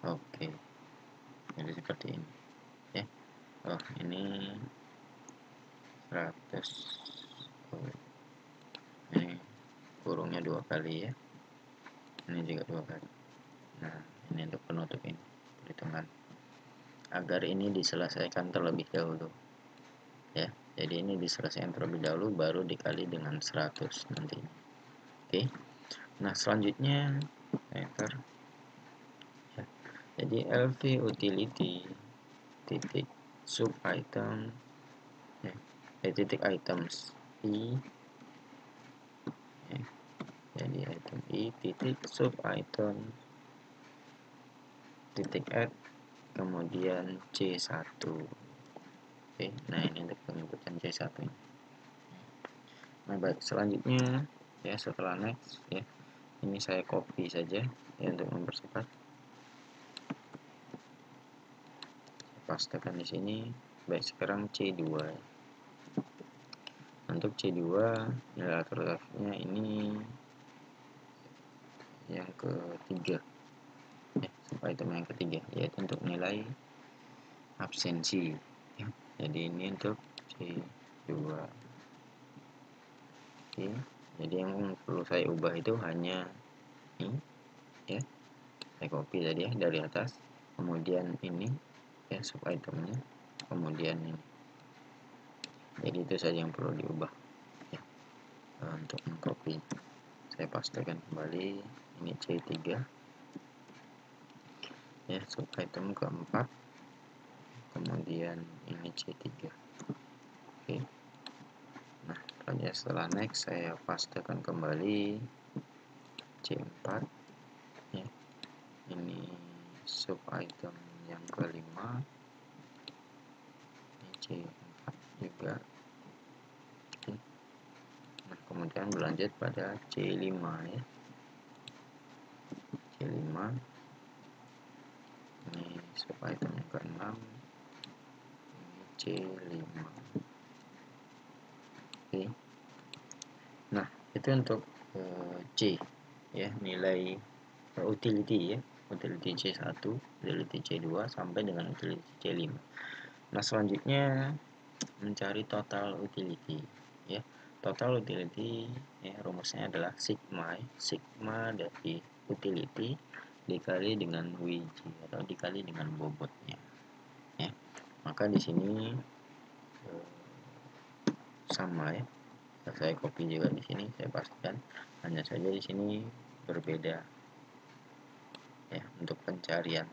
Oke, jadi seperti ini ya. Oh, ini 100. Oh, ini kurungnya 2 kali ya, ini juga 2 kali. Nah, ini untuk penutup ini perhitungan agar ini diselesaikan terlebih dahulu ya. Jadi ini diselesaikan terlebih dahulu baru dikali dengan 100 nantinya. Oke. Nah, selanjutnya enter ya. Jadi LV utility titik sub item ya, titik items I ya. Jadi item I titik sub item titik add kemudian C1. Oke, nah ini untuk penginputan C1 ini. Nah, baik, selanjutnya ya, setelah next ya, ini saya copy saja ya untuk mempercepat. Pastekan di sini. Baik, sekarang C2 ya. Untuk C2 nilai alternatifnya ini yang ketiga ya, item yang ketiga yaitu untuk nilai absensi ya. Jadi ini untuk C2. Oke, jadi yang perlu saya ubah itu hanya ini ya, saya copy tadi ya dari atas, kemudian ini ya sub itemnya, kemudian ini. Jadi itu saja yang perlu diubah ya. Untuk mengcopy saya pastekan kembali ini C3 ya, sub item keempat, kemudian ini C3. Oke. Nah, setelah next saya pastekan kembali C4 ya. Ini sub item yang kelima, ini C4 juga. Oke. Nah, kemudian berlanjut pada C5 ya. C5 ini sub item yang ke-6, ini C5. Oke. Nah, itu untuk C ya, nilai utility ya, utility C1, utility C2 sampai dengan utility C5. Nah, selanjutnya mencari total utility ya. Total utility ya, rumusnya adalah sigma ya. Sigma dari utility dikali dengan WG atau dikali dengan bobotnya ya. Maka di sini sama ya. Saya copy juga di sini, saya pastikan, hanya saja di sini berbeda ya. Untuk pencarian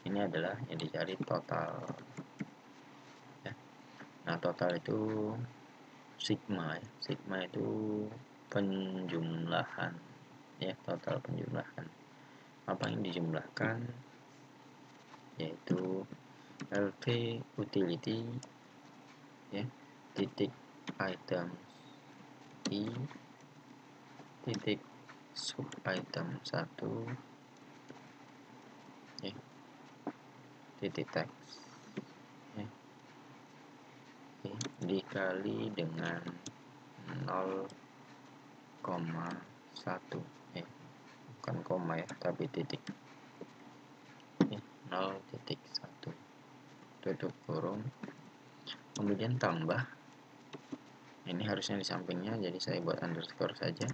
ini adalah yang dicari total ya. Nah, total itu sigma ya. Sigma itu penjumlahan ya, total penjumlahan apa yang dijumlahkan, yaitu LV utility ya, titik item I titik sub item 1 ya, titik teks ya, dikali dengan 0,1 bukan koma ya, tapi titik ya, 0,1 tutup kurung, kemudian tambah. Ini harusnya di sampingnya, jadi saya buat underscore saja.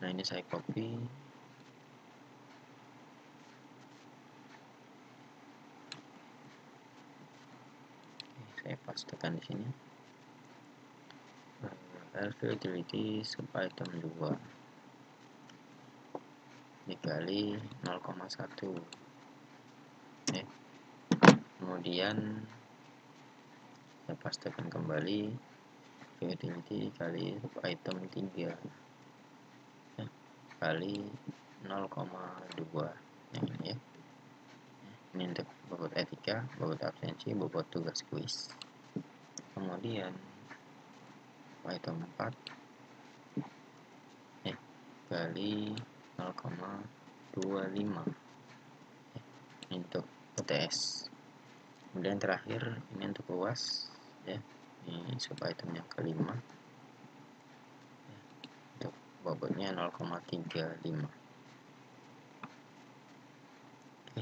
Nah, ini saya copy, saya pastekan di sini. LV utility sub item 2 dikali 0,1 ya. Kemudian saya pastekan kembali utility kali sub item 3 ya, kali 0,2 yang ini ya. Ini untuk bobot etika, bobot absensi, bobot tugas kuis. Kemudian item 4 ya, kali 0,25 ya, ini untuk UTS. Kemudian terakhir ini untuk UAS ya, ini sub item yang kelima ya, untuk bobotnya 0,35. Oke.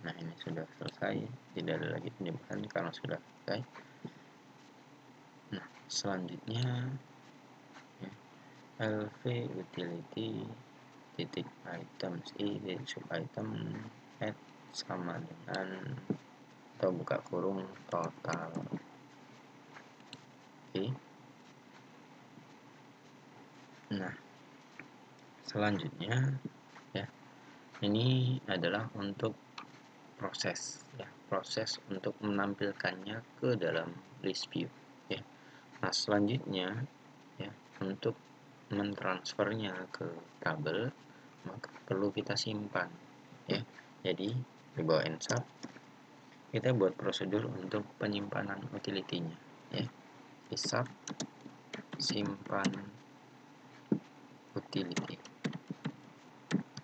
Nah, ini sudah selesai, tidak ada lagi penjelasan karena sudah selesai. Nah, selanjutnya ya, LV utility titik items I titik sub item add sama dengan atau buka kurung total. Oke. Nah, selanjutnya ya, ini adalah untuk proses ya, proses untuk menampilkannya ke dalam list view ya. Nah, selanjutnya ya, untuk mentransfernya ke tabel maka perlu kita simpan ya. Jadi di bawah insert kita buat prosedur untuk penyimpanan utility-nya ya. Sub simpan utility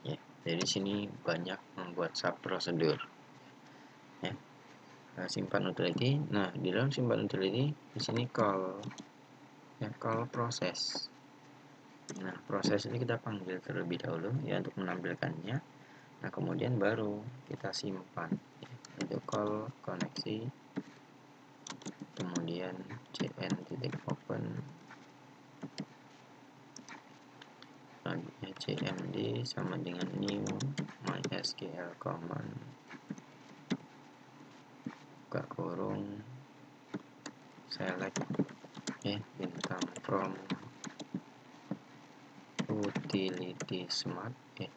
ya. Jadi sini banyak membuat sub prosedur ya. Nah, simpan utility. Nah, di dalam simpan utility di sini call ya, call proses. Nah, proses ini kita panggil terlebih dahulu ya untuk menampilkannya. Nah, kemudian baru kita simpan ya. Itu call koneksi, kemudian cn.open, selanjutnya cmd sama dengan new mysql command, buka kurung, select ya, bintang from utility smart ya,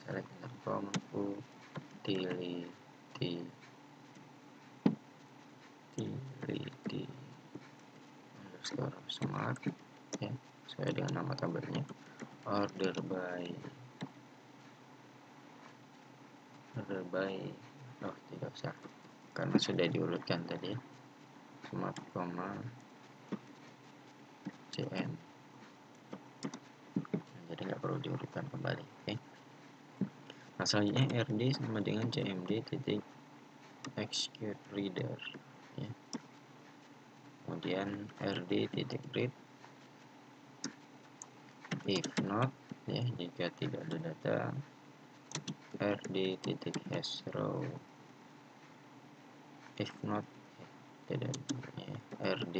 select bintang from utility underscore smart ya, sesuai dengan nama tabelnya. order by oh, tidak usah karena sudah diurutkan tadi ya. Smart, cn, jadi nggak perlu diurutkan kembali. Oke. Nah, selanjutnya rd sama dengan cmd titik execute reader ya. Kemudian rd titik read, if not ya, jika tidak ada data, rd titik hash row, if not ya, tidak ya, rd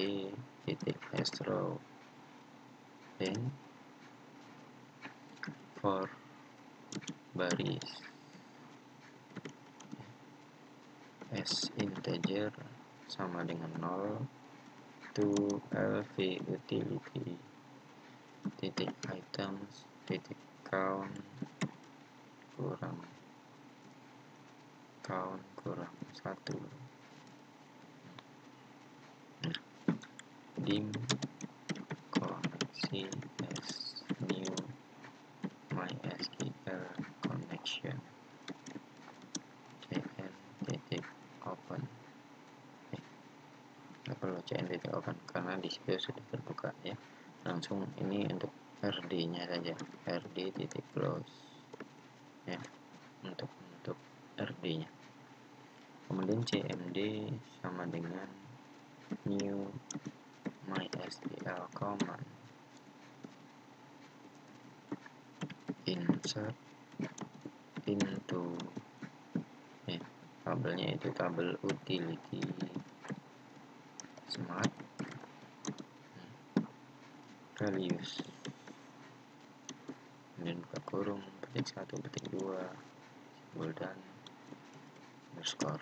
titik hash row, then for baris s integer sama dengan 0 to lv utility titik items titik count kurang 1. Nah, dim koneksi as new cn titik open karena di situ sudah terbuka ya. Langsung ini untuk rd nya saja, rd titik close ya, untuk rd nya. Kemudian cmd sama dengan new mysql command insert into ya, tabelnya itu tabel utility smart values, kemudian buka kurung, petik 1, petik 2, simbol dan underscore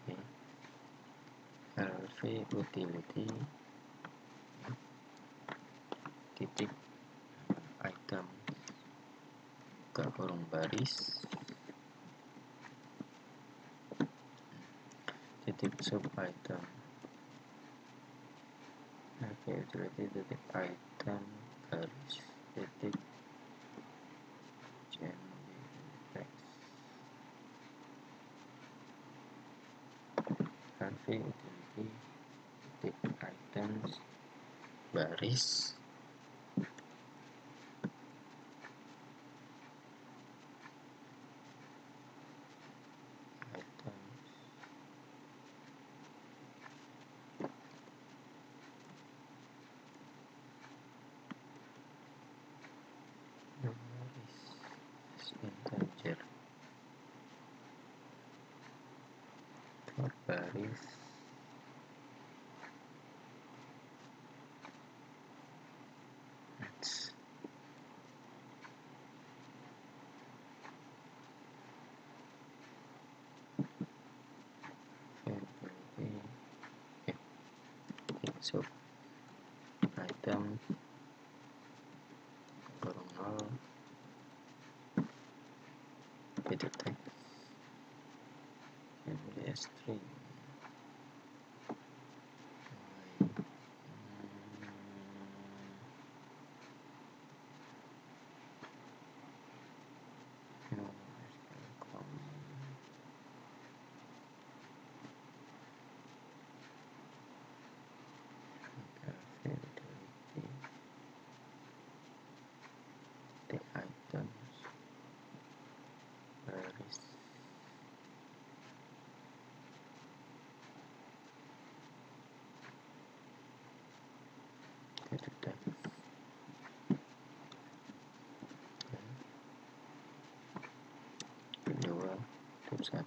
ya. lv utility titik item, buka kurung baris, titik sub item, lv utility titik item garis titik lv utility titik items baris integer for baris next sub item kurung 0 titik text string items baris titik text kedua titik 1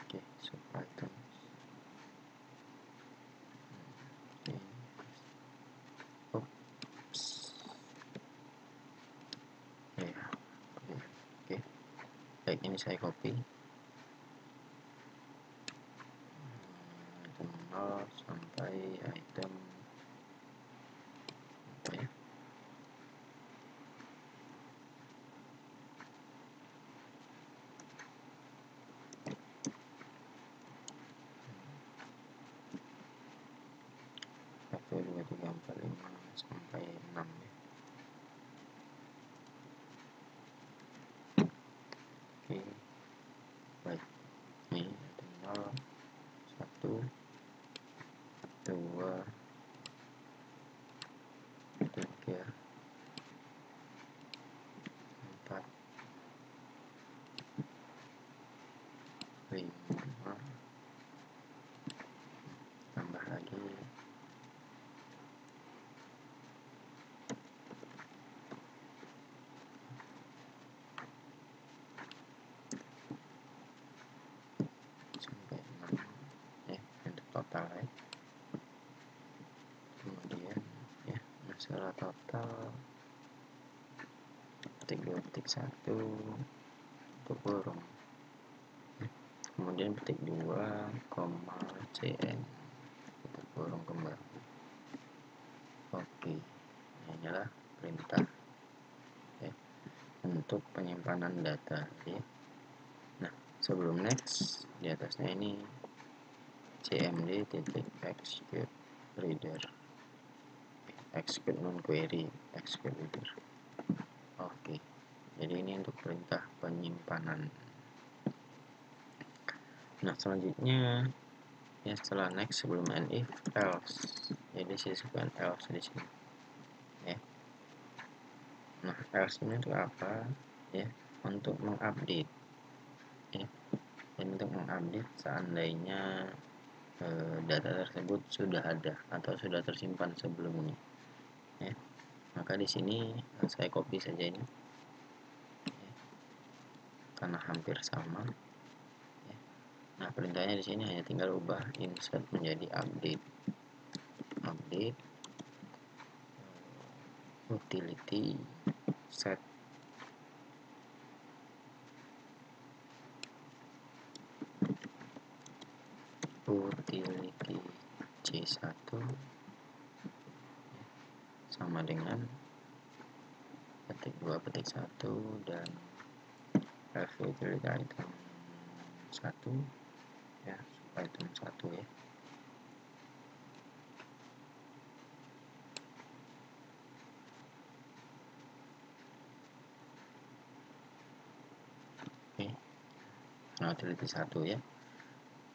oke sub items oops ya oke baik, ini saya copy item 0 sampai item apa ya, satu dua tiga empat lima sampai 6 ya. Oke baik, ini item 0 1 2 3 4 5 tambah lagi sampai 6 ya untuk total ya. Kemudian ya masalah total petik 2 petik 1 untuk kurung, kemudian petik 2 koma cn untuk kurung kembali. Oke, nah, inilah perintah ya, untuk penyimpanan data ya. Nah sebelum next, di atasnya ini cmd titik execute reader, execute non query, execute reader. Oke, jadi ini untuk perintah penyimpanan. Nah, selanjutnya ya, setelah next sebelum if else, jadi sisipkan else di sini ya. Nah, else ini untuk apa ya? Untuk mengupdate ya. Dan untuk mengupdate seandainya data tersebut sudah ada atau sudah tersimpan sebelumnya ya. Maka di sini saya copy saja ini ya, karena hampir sama ya. Nah, perintahnya di sini hanya tinggal ubah insert menjadi update utility set utility C1 sama dengan petik 2 petik 1 dan utility item 1 ya, item 1 ya. Oke, nah utility 1 ya,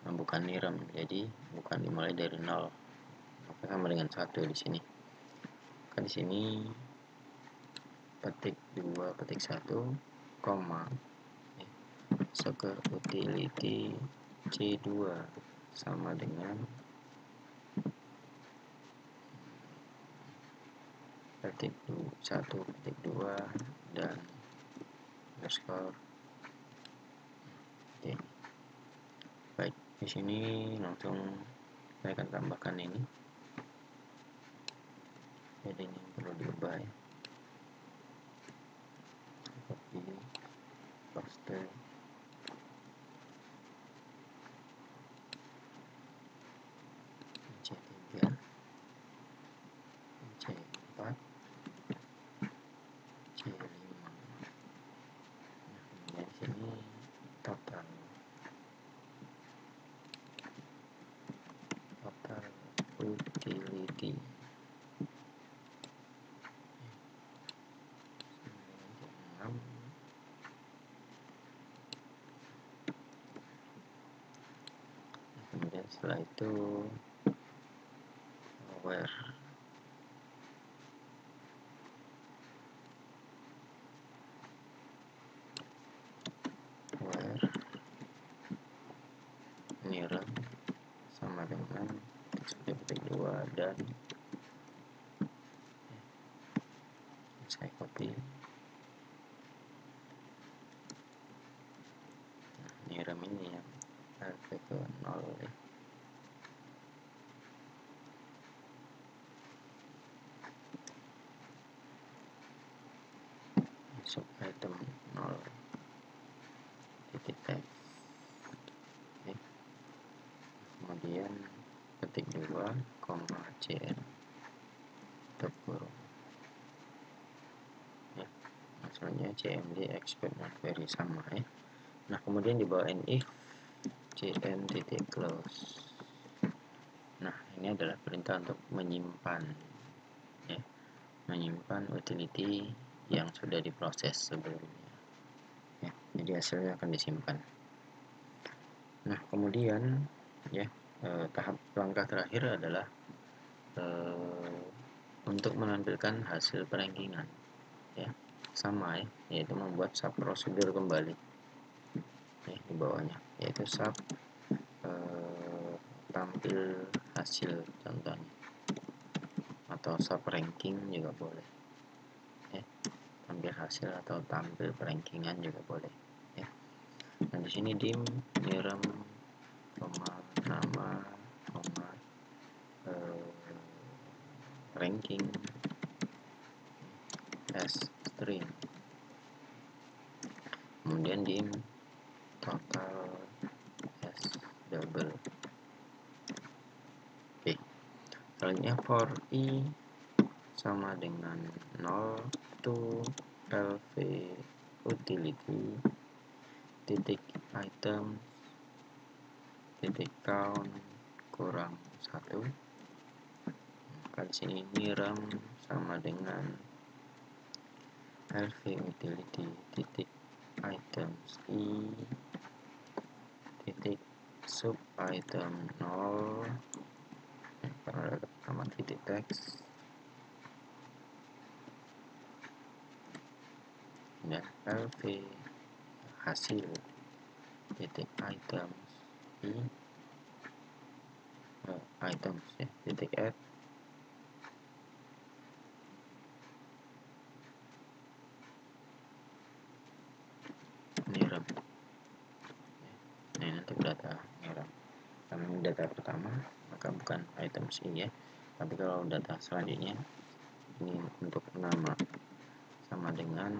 nah, bukan nirem, jadi bukan dimulai dari 0, maka sama dengan 1 di sini. Maka di sini petik 2 petik 1 koma ya, so ke utility C2 sama dengan petik 1 petik 2 dan underscore. Oke. Baik, di sini langsung saya akan tambahkan ini. Jadi ini perlu diubah ya. Copy, paste. C3, C4, C5. Nah, kemudian sini total utility kemudian setelah itu where nirem sama dengan petik 2 dan saya copy. Nah, nirem ini yang ke 0 ya. Masuk item 0 titik text. Oke. Kemudian petik 2 koma cn tutup kurung ya. Maksudnya cmd expect not very sama ya. Nah, kemudian di bawah if cn titik close. Nah, ini adalah perintah untuk menyimpan ya, menyimpan utility yang sudah diproses sebelumnya ya. Jadi hasilnya akan disimpan. Nah, kemudian ya, tahap langkah terakhir adalah untuk menampilkan hasil perankingan ya, sama ya, yaitu membuat sub prosedur kembali ya, di bawahnya, yaitu sub tampil hasil contohnya, atau sub ranking juga boleh ya, tampil hasil atau tampil perankingan juga boleh ya. Nah, di sini dim nirem nama ranking as string, kemudian dim total as double. Oke, selanjutnya for i sama dengan 0 to lv utility titik item titik count kurang 1 maka di sini NIRAM sama dengan LV utility titik items i titik sub item 0 karena ada nama titik teks dan LV hasil titik items i items ya titik add NIRAM. Nah, ini untuk data NIRAM karena ini data pertama maka bukan items i ya, tapi kalau data selanjutnya ini untuk nama sama dengan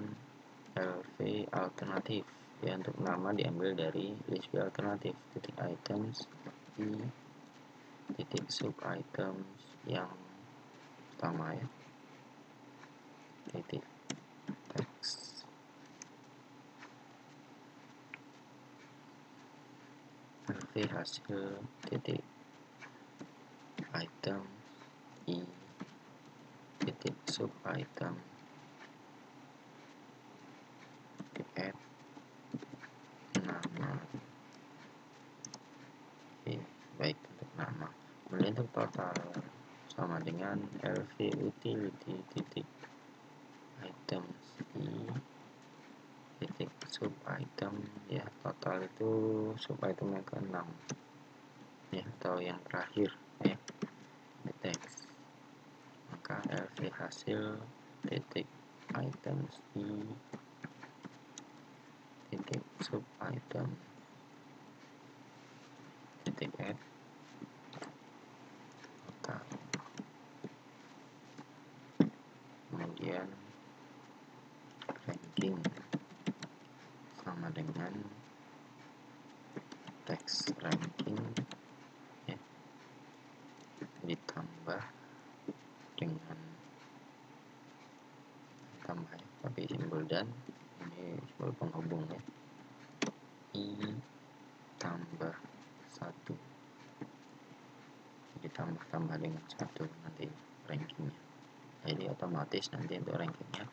LV alternatif ya, untuk nama diambil dari list view alternatif titik items i titik sub items yang pertama ya titik teks LV hasil titik item i titik sub item titik add nama. Oke, baik untuk nama. Kemudian untuk total sama dengan LV utility titik items i titik sub item ya, total itu sub item yang ke-6 ya, atau yang terakhir ya di teks. Maka LV hasil titik items i titik sub item titik add total. Kemudian ranking sama dengan teks ranking ya, ditambah dengan tambah ya, pakai simbol dan ini simbol penghubung ya, i tambah 1 ditambah dengan 1 nanti rankingnya, jadi otomatis nanti untuk rankingnya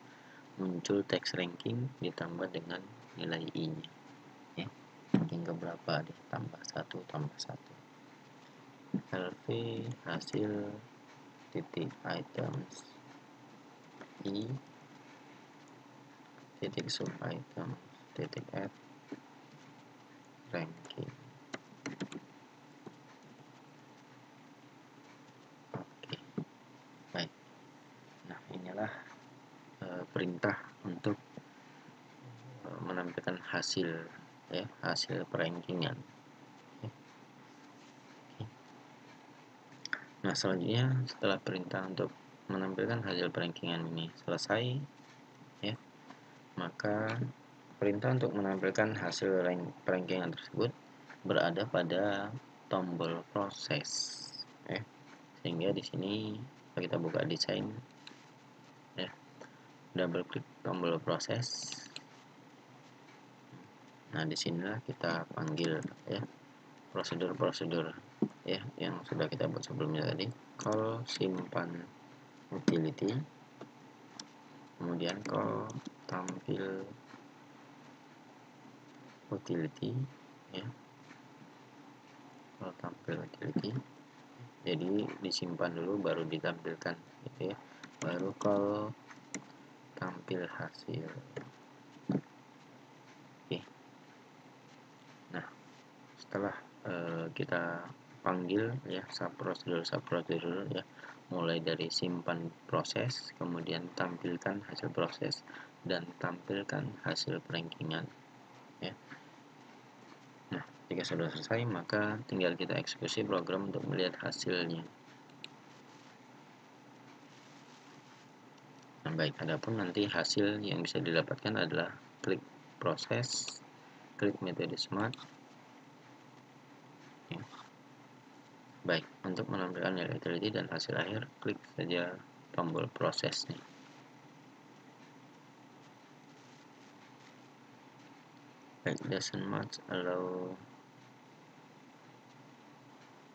muncul teks ranking ditambah dengan nilai i nya ya, ranking keberapa ditambah 1 tambah 1. LV hasil titik items i titik sub item titik add ranking. Oke, baik. Nah, inilah perintah untuk menampilkan hasil ya, hasil perankingan ya. Nah, selanjutnya setelah perintah untuk menampilkan hasil perankingan ini selesai ya, maka perintah untuk menampilkan hasil perankingan tersebut berada pada tombol proses ya. Sehingga di sini kita buka desain ya, double klik tombol proses. Nah, disinilah kita panggil ya prosedur-prosedur ya yang sudah kita buat sebelumnya tadi. Call simpan utility, kemudian call tampil utility ya, call tampil utility. Jadi disimpan dulu baru ditampilkan gitu ya, baru call tampil hasil. Oke. Nah, setelah kita panggil ya subprosedur ya, mulai dari simpan proses, kemudian tampilkan hasil proses, dan tampilkan hasil perankingan ya. Nah, jika sudah selesai maka tinggal kita eksekusi program untuk melihat hasilnya. Nah, baik, adapun nanti hasil yang bisa didapatkan adalah klik proses, klik metode smart ya. Baik, untuk menampilkan nilai utility dan hasil akhir, klik saja tombol prosesnya. Baik, doesn't match allow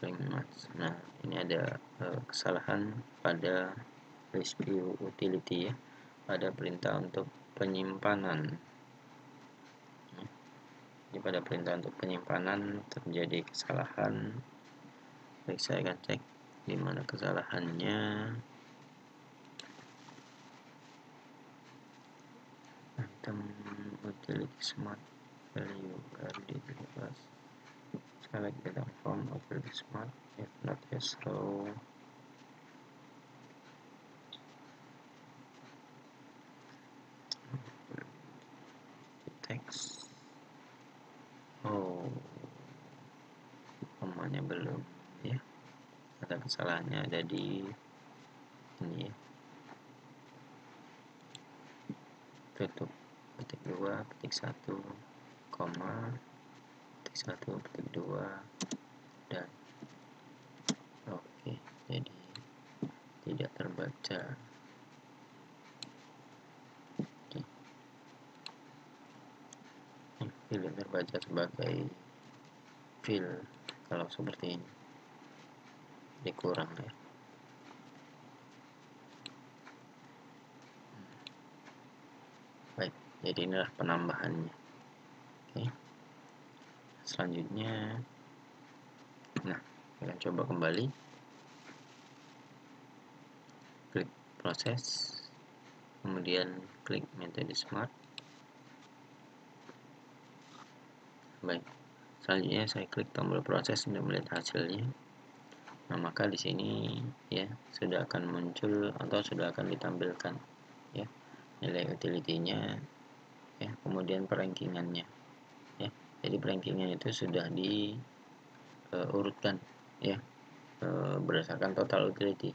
Nah, ini ada kesalahan pada list view utility ya, pada perintah untuk penyimpanan. Jadi pada perintah untuk penyimpanan terjadi kesalahan. Baik, saya akan cek di mana kesalahannya. Item utility smart value RD select data from utility smart if not as row. Text. Oh, komanya belum ya, ada kesalahannya ada di ini ya. Tutup petik 2 petik 1 koma petik 1 petik 2 dan oke, jadi tidak terbaca. Tidak terbaca sebagai fill kalau seperti ini, jadi kurang ya. Baik, jadi inilah penambahannya. Oke, selanjutnya nah kita coba kembali, klik proses, kemudian klik metode smart. Baik, selanjutnya saya klik tombol proses untuk melihat hasilnya. Nah, maka di sini ya sudah akan muncul atau sudah akan ditampilkan ya nilai utility-nya ya, kemudian perankingannya ya. Jadi perankingan itu sudah diurutkan ya berdasarkan total utility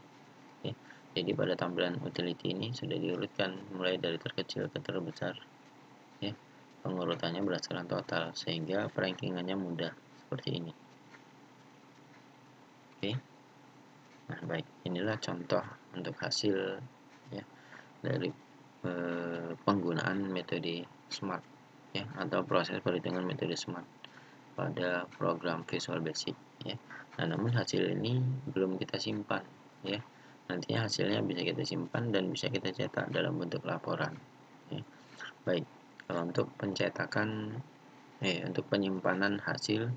ya. Jadi pada tampilan utility ini sudah diurutkan mulai dari terkecil ke terbesar ya, pengurutannya berdasarkan total sehingga perankingannya mudah seperti ini. Oke. Nah, baik, inilah contoh untuk hasil ya dari penggunaan metode smart ya, atau proses perhitungan metode smart pada program Visual Basic ya. Nah, namun hasil ini belum kita simpan ya. Nantinya hasilnya bisa kita simpan dan bisa kita cetak dalam bentuk laporan ya. Baik, kalau untuk pencetakan untuk penyimpanan hasil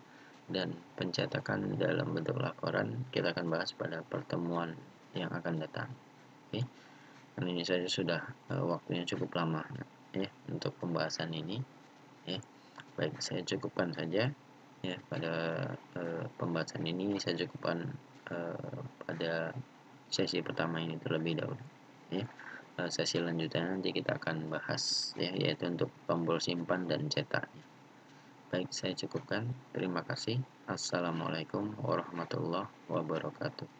dan pencetakan dalam bentuk laporan kita akan bahas pada pertemuan yang akan datang. Oke. Dan ini saja sudah waktunya cukup lama ya untuk pembahasan ini ya. Baik, saya cukupkan saja ya pada pembahasan ini. Saya cukupkan pada sesi pertama ini terlebih dahulu ya. Sesi lanjutannya nanti kita akan bahas ya, yaitu untuk tombol simpan dan cetaknya. Baik, saya cukupkan. Terima kasih. Assalamualaikum warahmatullahi wabarakatuh.